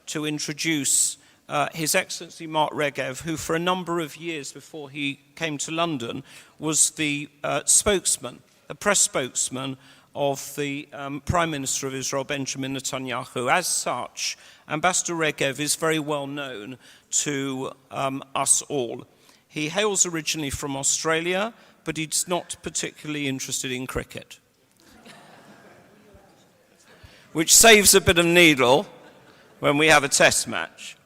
to introduce His Excellency Mark Regev, who for a number of years before he came to London was the spokesman, the press spokesman of the Prime Minister of Israel, Benjamin Netanyahu. As such, Ambassador Regev is very well known to us all. He hails originally from Australia, but he's not particularly interested in cricket, which saves a bit of needle when we have a test match.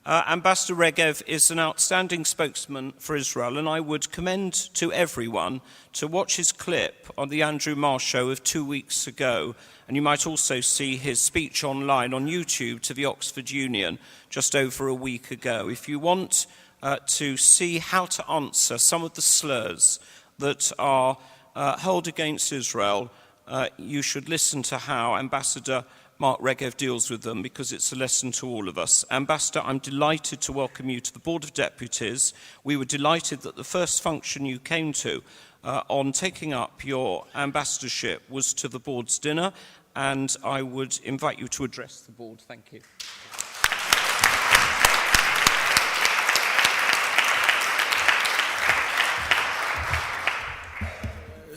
Ambassador Regev is an outstanding spokesman for Israel, and I would commend to everyone to watch his clip on the Andrew Marr show of 2 weeks ago, and you might also see his speech online on YouTube to the Oxford Union just over a week ago. If you want to see how to answer some of the slurs that are hurled against Israel, you should listen to how Ambassador Mark Regev deals with them, because it's a lesson to all of us. Ambassador, I'm delighted to welcome you to the Board of Deputies. We were delighted that the first function you came to on taking up your ambassadorship was to the Board's dinner, and I would invite you to address the Board. Thank you.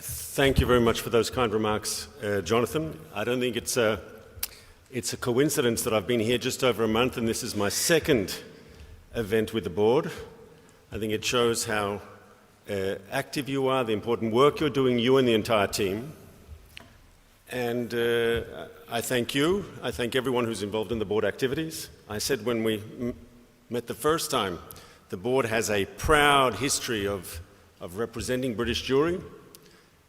Thank you very much for those kind remarks, Jonathan. I don't think it's a coincidence that I've been here just over a month, and this is my second event with the board. I think it shows how active you are, the important work you're doing, you and the entire team. And I thank you. I thank everyone who's involved in the board activities. I said when we met the first time, the board has a proud history of representing British Jewry,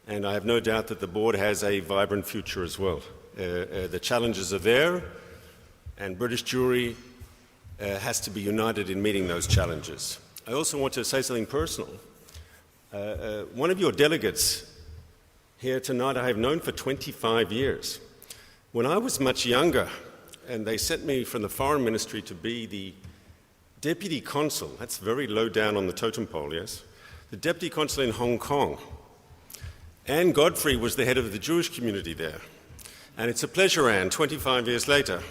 and I have no doubt that the board has a vibrant future as well. The challenges are there, and British Jewry has to be united in meeting those challenges. I also want to say something personal. One of your delegates here tonight I have known for 25 years. When I was much younger, and they sent me from the Foreign Ministry to be the Deputy Consul, that's very low down on the totem pole, yes, the Deputy Consul in Hong Kong. Anne Godfrey was the head of the Jewish community there. And it's a pleasure, Anne, 25 years later,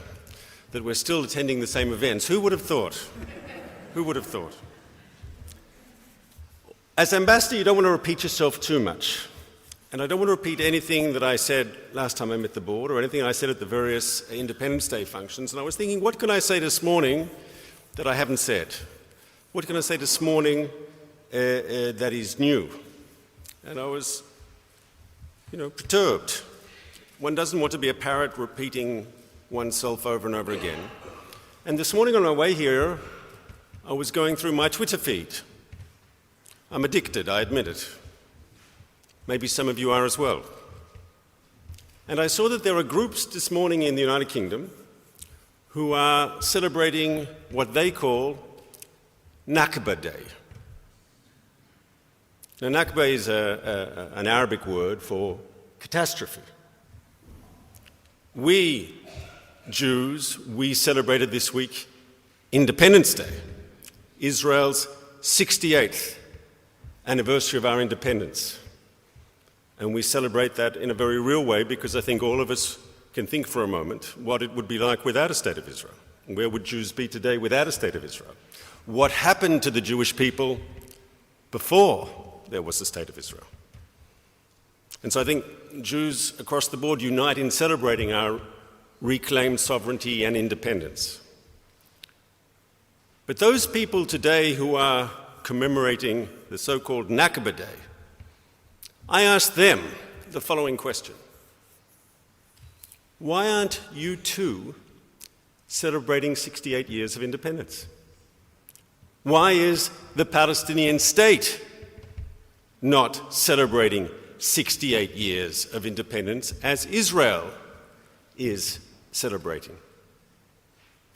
that we're still attending the same events. Who would have thought? Who would have thought? As ambassador, you don't want to repeat yourself too much. And I don't want to repeat anything that I said last time I met the board or anything I said at the various Independence Day functions. And I was thinking, what can I say this morning that I haven't said? What can I say this morning that is new? And I was perturbed. One doesn't want to be a parrot repeating oneself over and over again. And this morning on my way here, I was going through my Twitter feed. I'm addicted, I admit it. Maybe some of you are as well. And I saw that there are groups this morning in the United Kingdom who are celebrating what they call Nakba Day. Now, Nakba is an Arabic word for catastrophe. We, Jews, we celebrated this week Independence Day, Israel's 68th anniversary of our independence. And we celebrate that in a very real way because I think all of us can think for a moment what it would be like without a state of Israel. Where would Jews be today without a state of Israel? What happened to the Jewish people before there was a state of Israel? And so I think Jews across the board unite in celebrating our reclaimed sovereignty and independence. But those people today who are commemorating the so-called Nakba Day, I ask them the following question. Why aren't you too celebrating 68 years of independence? Why is the Palestinian state not celebrating 68 years of independence as Israel is celebrating?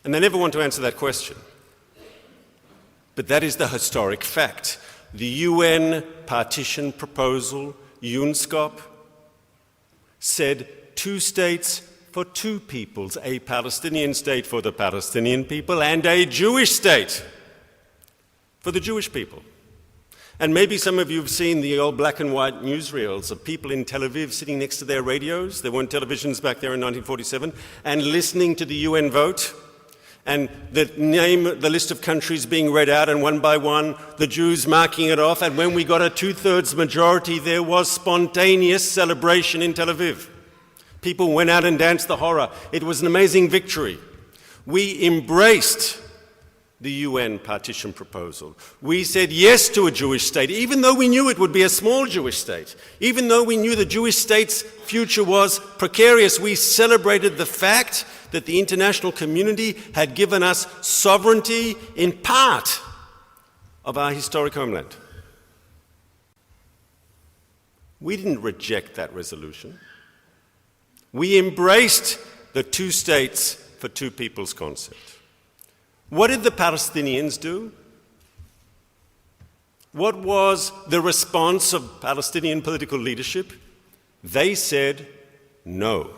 And they never want to answer that question. But that is the historic fact. The UN partition proposal, UNSCOP, said 2 states for 2 peoples, a Palestinian state for the Palestinian people and a Jewish state for the Jewish people. And maybe some of you have seen the old black and white newsreels of people in Tel Aviv sitting next to their radios. There weren't televisions back there in 1947, and listening to the UN vote and the list of countries being read out, and one by one, the Jews marking it off. And when we got a 2/3 majority, there was spontaneous celebration in Tel Aviv. People went out and danced the horror. It was an amazing victory. We embraced the UN partition proposal. We said yes to a Jewish state, even though we knew it would be a small Jewish state. Even though we knew the Jewish state's future was precarious, we celebrated the fact that the international community had given us sovereignty in part of our historic homeland. We didn't reject that resolution. We embraced the two states for two peoples concept. What did the Palestinians do? What was the response of Palestinian political leadership? They said no.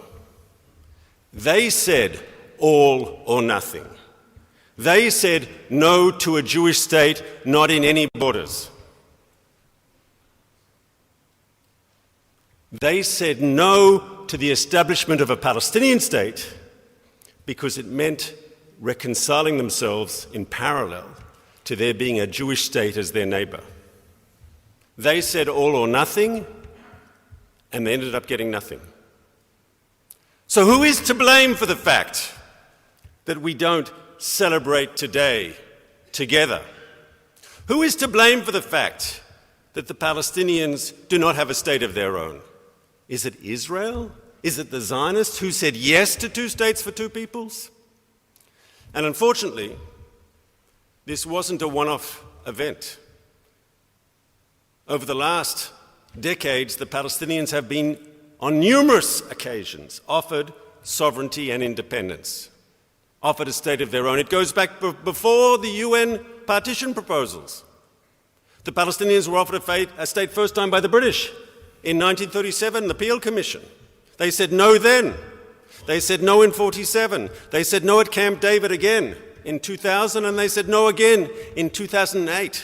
They said all or nothing. They said no to a Jewish state, not in any borders. They said no to the establishment of a Palestinian state because it meant reconciling themselves in parallel to there being a Jewish state as their neighbor. They said all or nothing, and they ended up getting nothing. So who is to blame for the fact that we don't celebrate today together? Who is to blame for the fact that the Palestinians do not have a state of their own? Is it Israel? Is it the Zionists who said yes to two states for two peoples? And unfortunately, this wasn't a one-off event. Over the last decades, the Palestinians have been, on numerous occasions, offered sovereignty and independence, offered a state of their own. It goes back before the UN partition proposals. The Palestinians were offered a state first time by the British in 1937, the Peel Commission. They said no then. They said no in 1947. They said no at Camp David again in 2000, and they said no again in 2008.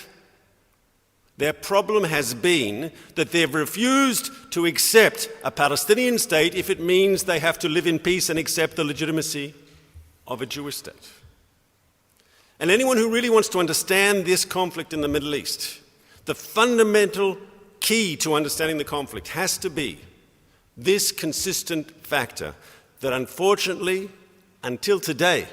Their problem has been that they've refused to accept a Palestinian state if it means they have to live in peace and accept the legitimacy of a Jewish state. And anyone who really wants to understand this conflict in the Middle East, the fundamental key to understanding the conflict has to be this consistent factor that unfortunately, until today,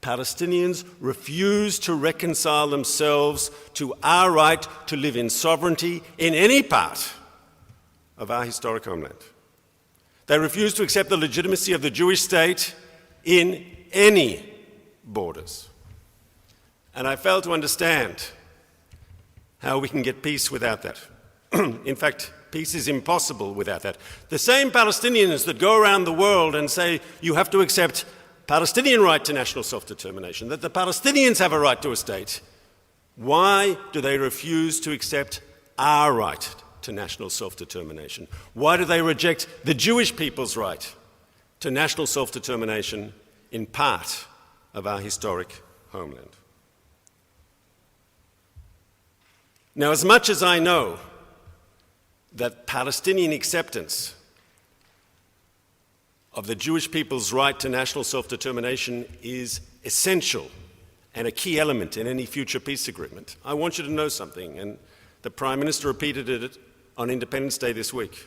Palestinians refuse to reconcile themselves to our right to live in sovereignty in any part of our historic homeland. They refuse to accept the legitimacy of the Jewish state in any borders. And I fail to understand how we can get peace without that. In fact, peace is impossible without that. The same Palestinians that go around the world and say you have to accept Palestinian right to national self-determination, that the Palestinians have a right to a state, why do they refuse to accept our right to national self-determination? Why do they reject the Jewish people's right to national self-determination in part of our historic homeland? Now, as much as I know that Palestinian acceptance of the Jewish people's right to national self-determination is essential and a key element in any future peace agreement, I want you to know something, and the Prime Minister repeated it on Independence Day this week.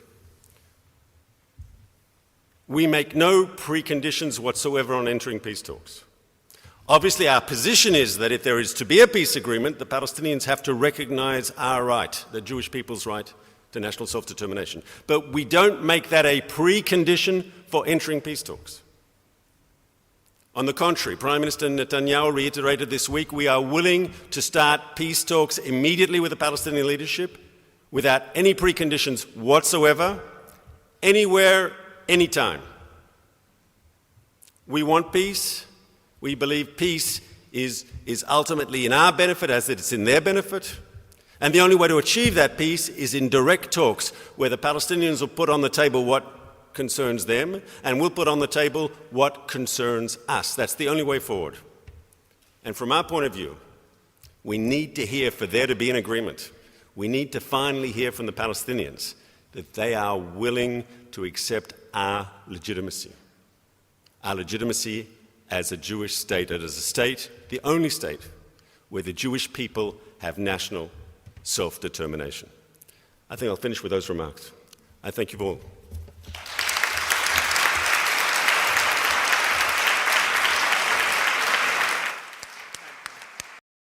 We make no preconditions whatsoever on entering peace talks. Obviously, our position is that if there is to be a peace agreement, the Palestinians have to recognize our right, the Jewish people's right to national self-determination. But we don't make that a precondition for entering peace talks. On the contrary, Prime Minister Netanyahu reiterated this week, we are willing to start peace talks immediately with the Palestinian leadership without any preconditions whatsoever, anywhere, anytime. We want peace. We believe peace is ultimately in our benefit as it's in their benefit. And the only way to achieve that peace is in direct talks where the Palestinians will put on the table what concerns them and we'll put on the table what concerns us. That's the only way forward. And from our point of view, we need to hear for there to be an agreement. We need to finally hear from the Palestinians that they are willing to accept our legitimacy as a Jewish state and as a state, the only state where the Jewish people have national self-determination. I think I'll finish with those remarks. I thank you all